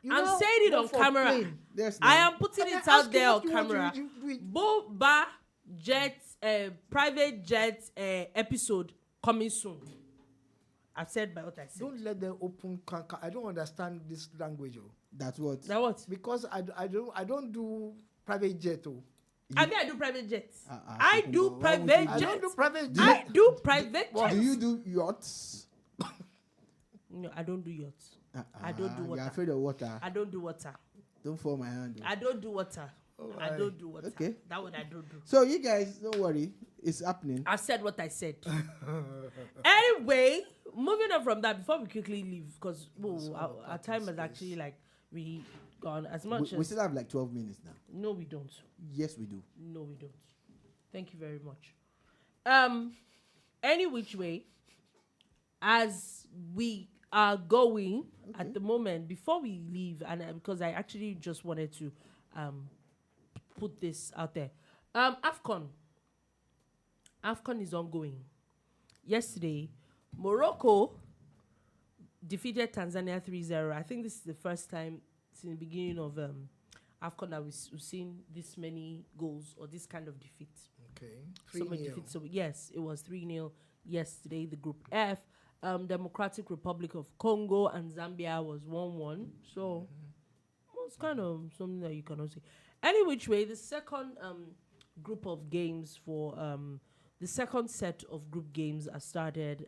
You I'm now saying it go on for camera. plane. Yes, I now. am putting And it I out ask there you on what you want camera. to do. BoomBar jet, private jet episode coming soon. I've said by what I said. Don't let them open. I don't understand this language, That's what. Now what? because I don't do private jet. I mean, I do private jets. I I do why would private you- I don't do jets. private jet. I do private Do jets. you do yachts? No, I don't do yachts. I don't do You're water. afraid of water. I don't do water. Don't fall my hand. I don't do water. I Alright. don't do water. Okay. That one I don't do. So you guys, don't worry. It's happening. I said what I said. Anyway, moving on from that, before we quickly leave, because our time has actually really gone as much We as. still have like 12 minutes now. No, we don't. Yes, we do. No, we don't. Thank you very much. Any which way, as we are going at the moment, before we leave, and because I actually just wanted to put this out there. AFCON is ongoing. Yesterday, Morocco defeated Tanzania 3-0. I think this is the first time since the beginning of AFCON that we've seen this many goals or this kind of defeat. Okay. So much defeat. So yes, it was 3-0 yesterday. The Group F, Democratic Republic of Congo and Zambia was 1-1. So it's kind of something that you cannot say. Any which way, the second group of games for the second set of group games are started.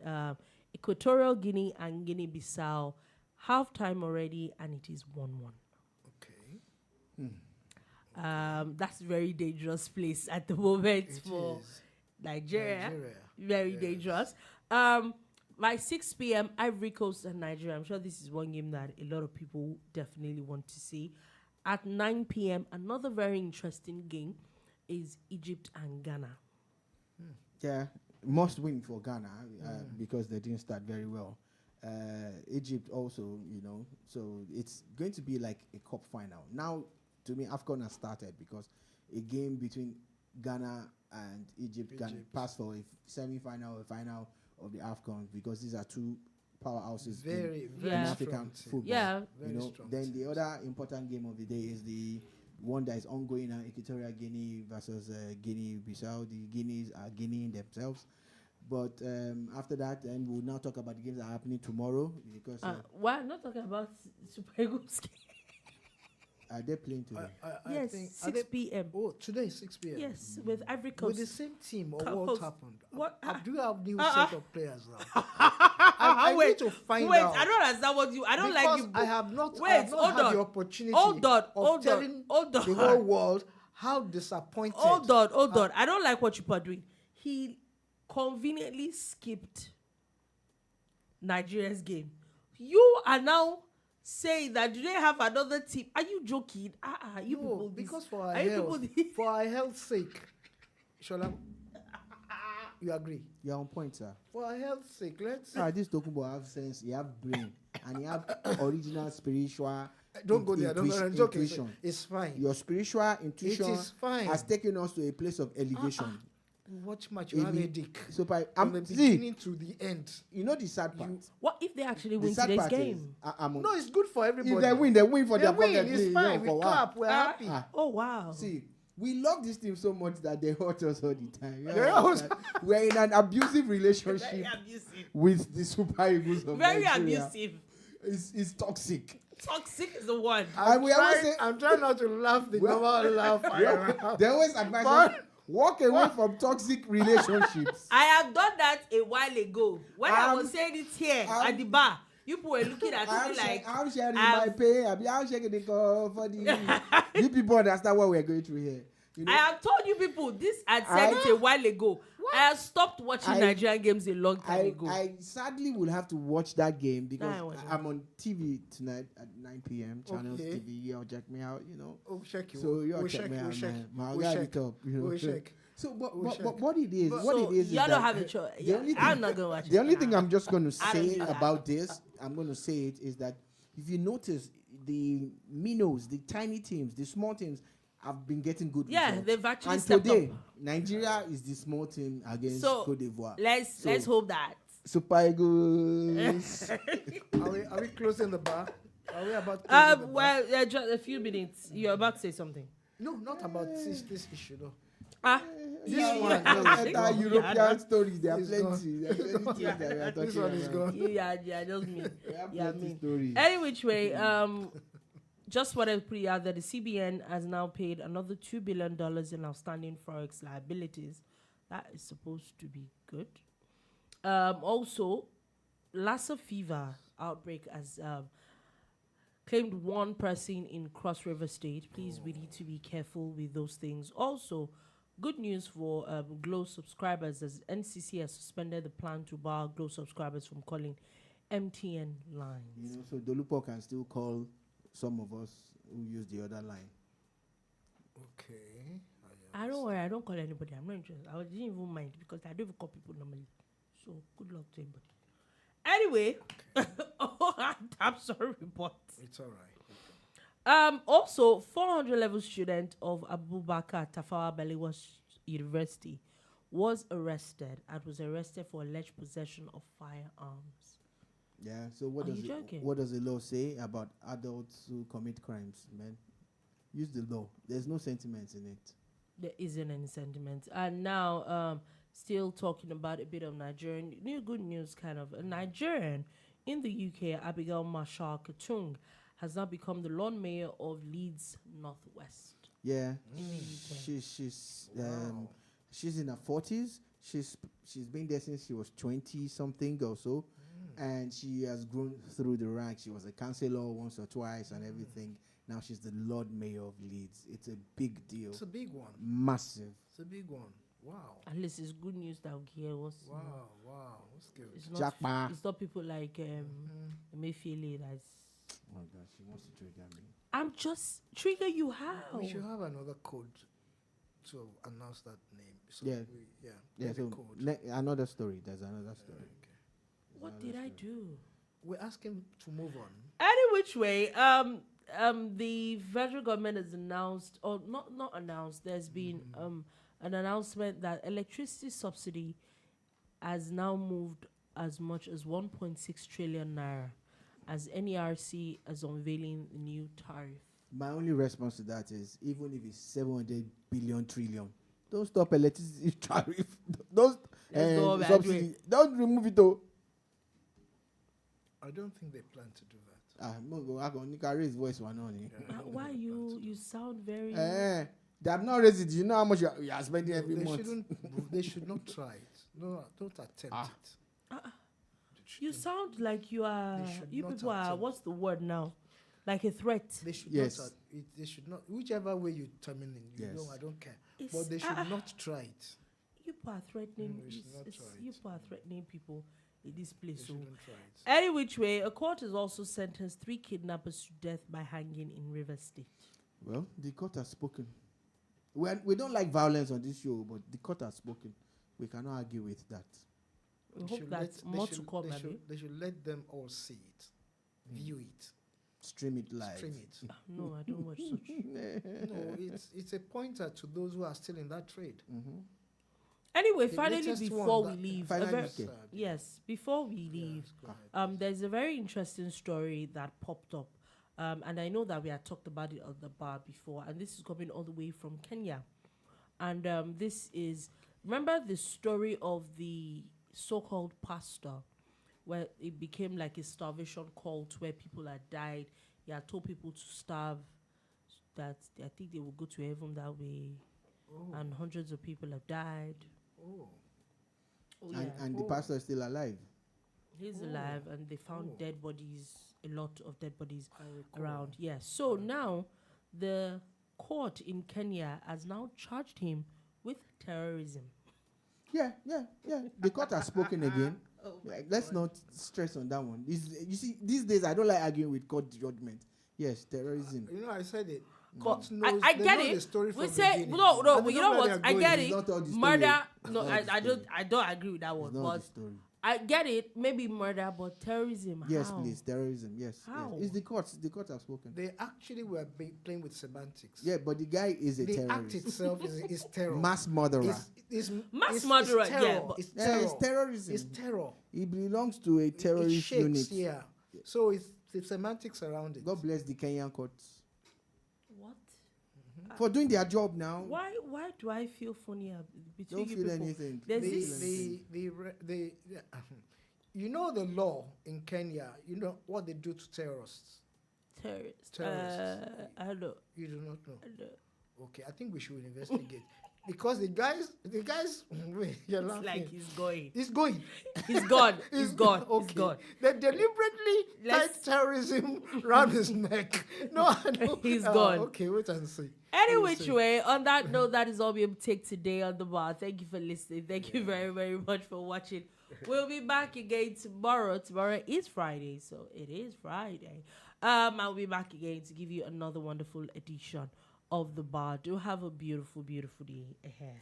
Equatorial Guinea and Guinea-Bissau, half-time already, and it is 1-1. Okay. That's a very dangerous place at the moment It for is. Nigeria. Nigeria. Very Yes. dangerous. By 6 p.m., Ivory Coast and Nigeria. I'm sure this is one game that a lot of people definitely want to see. At 9 p.m., another very interesting game is Egypt and Ghana. Yeah, must win for Ghana because they didn't start very well. Egypt also, so it's going to be like a cup final. Now, to me, AFCON has started because a game between Ghana and Egypt can pass for a semi-final or final of the AFCON because these are two powerhouses Very, in very African strong team. football. Yeah. Very strong Then team. the other important game of the day is the one that is ongoing now, Equatorial Guinea versus Guinea-Bissau. The Guineas are Guineaing themselves. But after that, then we'll now talk about the games that are happening tomorrow because Why not talking about Super Eagles? are they playing today? I Yes, think, 6 p.m. Oh, today 6 p.m. Yes, with Ivory With the Coast. same team, or Coast. what happened? What? Do you have new Uh-uh. set of players now? I Wait, need to find wait, out. I don't understand what you. I don't like Because you. I have not, Wait, I have not hold had on. the opportunity Hold on, of hold on, telling hold on. the whole world how disappointed. Hold on. I don't like what you are doing. He conveniently skipped Nigeria's game. You are now saying that do they have another team? Are you joking? You No, people. because this- for our are you health, people for our health's sake, Shola, you agree? You're on point, sir. For our health's sake, let's This Tokumbo have sense, he have brain, and he have original spiritual don't go there. Don't go there. I'm joking. intuition. It's fine. Your spiritual intuition is fine. has taken us to a place of elevation. Watch match. You have a dick. So From the beginning to the end. you know the sad part. What if they actually The win sad today's part is, game? I'm on, No, it's good for everybody. if they win for They their win. pocket. It's fine. We for what? clap. We're happy. Oh wow. See, we love this team so much that they hurt us all the time. You They understand? We're in an abusive Very relationship abusive. with the Super Eagles of Very Nigeria. abusive. It's toxic. Toxic is the one. And we always say, I'm trying not to laugh the Well- normal laugh. they always advise us, walk away from toxic relationships. I have done that a while ago. When I was Um, saying it here um, at the bar, you people were looking at me like, I'm sharing um, my pay. I'm sharing the call for the. You people understand what we're going through here. You know, I have told you people this. I said it a while ago. I have stopped watching I- Nigerian games a long time ago. I sadly will have to watch that game because Nah, I won't. I'm on TV tonight at 9 p.m. Channels Okay. TV. Y'all check me out. You know. Oh, check you. So y'all We'll check check. me We'll out, check. man. My We'll guy check. it up. You know. We'll check. So, but We'll check. what it is, But- what so it is, y'all is don't that have a choice. the only thing- I'm not gonna watch it. the only thing I'm just going to I don't say do that. about this, I'm going to say it, is that if you notice, the minnows, the tiny teams, the small teams have been getting good Yeah, results. they've actually And stepped today, up. Nigeria is the small team against So, Cote d'Ivoire. Let's hope that. Super Eagles. Are we closing the bar? Are we about to close the bar? Well, just a few minutes. You're about to say something. No, not about this issue, though. This one, Enter European stories. There are It's plenty. There are plenty things that we are this talking one is about. gone. yeah, just me. We have Yeah, plenty me. stories. Any which way, just what I put out that the CBN has now paid another $2 billion in outstanding Forex liabilities. That is supposed to be good. Also, Lassa fever outbreak has claimed one person in Cross River State. Please, we need to be careful with those things. Also, good news for Glow subscribers as NCC has suspended the plan to bar Glow subscribers from calling MTN lines. You know, so Dolupo can still call some of us who use the other line. Okay. I don't worry, I don't call anybody. I'm not interested. I didn't even mind because I don't even call people normally. So good luck to anybody. Anyway, I'm sorry, report. It's all right. Also, 400 level student of Abubakar Tafawa Balewa University was arrested for alleged possession of firearms. Yeah. So what Are does you joking? what does the law say about adults who commit crimes, man? Use the law. There's no sentiments in it. There isn't any sentiment. And now, still talking about a bit of Nigerian, good news kind of. A Nigerian in the UK, Abigail Marshall Katung, has now become the Lord Mayor of Leeds Northwest. Yeah. In the UK. She's in her 40s. She's been there since she was 20 something or so, and she has grown through the ranks. She was a councillor once or twice and everything. Now she's the Lord Mayor of Leeds. It's a big deal. It's a big one. Massive. It's a big one. Wow. At least it's good news that we hear was. Wow. That's good. It's not people like Emefiele that's. Oh gosh, she wants to trigger me. I'm just trigger you how? We should have another code to announce that name. So Yeah. Yeah. Yeah, Maybe so code. another story. There's another story. Okay. What did I do? We're asking to move on. Any which way, the federal government has announced, or not announced, there's been an announcement that electricity subsidy has now moved as much as 1.6 trillion naira as NERC is unveiling the new tariff. My only response to that is, even if it's 700 billion trillion, don't stop electricity tariff. Don't subsidy. Don't remove it though. I don't think they plan to do that. I'm going to raise voice one only. Why you sound very... They have not raised it. You know how much you are spending every month. They should not try it. No, don't attempt it. You sound like you are... You people are... What's the word now? Like a threat. They should Yes. not. They should not. Whichever way you terminate it, Yes. I don't care. It's- But they should not try it. You people are threatening... we should not try you it. people are threatening people in this place. They So shouldn't try it. any which way, a court has also sentenced 3 kidnappers to death by hanging in River State. Well, the court has spoken. We don't like violence on this show, but the court has spoken. We cannot argue with that. We They hope should that's let- they more should- to come, they Abi. should, they should let them all see it, view it, Stream it live. stream it. No, I don't watch such. No, it's a pointer to those who are still in that trade. Anyway, The finally, latest before we one that- leave, a Finally, ver- okay. yes, before we leave, Go ahead. there's a very interesting story that popped up, and I know that we had talked about it on the bar before, and this is coming all the way from Kenya, and this is, remember the story of the so-called pastor, where it became like a starvation cult where people had died. He had told people to starve, that I think they will go to heaven that way, and hundreds of people have died. Oh, Oh, yeah. And the pastor is still alive. He's alive, and they found dead bodies, a lot of dead bodies I recall. around. Yes. So now the court in Kenya has now charged him with terrorism. Yeah. The court has spoken again. Let's not stress on that one. You see, these days I don't like arguing with court judgment. Yes, terrorism. I said it. But Court knows, I they get know it. The story We from say beginning. no. And they You know know where what? they're I going. get It's it. not all the story. Murder. It's No, not I the story. don't agree with that It's one. not But the story. I get it. Maybe murder, but terrorism. Yes, how? please, terrorism. Yes, How? yes. It's the courts. The courts have spoken. They actually were playing with semantics. Yeah, but the guy is a The act terrorist, itself is terror. mass murderer. Mass murderer, It's terror. yeah, but- It's Yeah, terror. it's terrorism. It's terror. He belongs to a terrorist it shakes, unit. Yeah. So it's the semantics around it. God bless the Kenyan courts. What? for doing their job now. Why do I feel funny between Don't you feel people? anything. There's Don't this. feel anything. You know the law in Kenya. You know what they do to terrorists. Terrorists. Terrorists. I don't know. You do not know. I don't know. Okay, I think we should investigate because the guys. Wait, you're It's laughing. like he's going. He's going. He's gone. He's gone. Okay. He's gone. They deliberately tied Let's- terrorism around his neck. No, I know. He's gone. Okay, wait and see. Any We'll which see. way, on that note, that is all we'll take today on the bar. Thank you for listening. Thank you very, very much for watching. We'll be back again tomorrow. Tomorrow is Friday, so it is Friday. I'll be back again to give you another wonderful edition of the bar. Do have a beautiful, beautiful day ahead.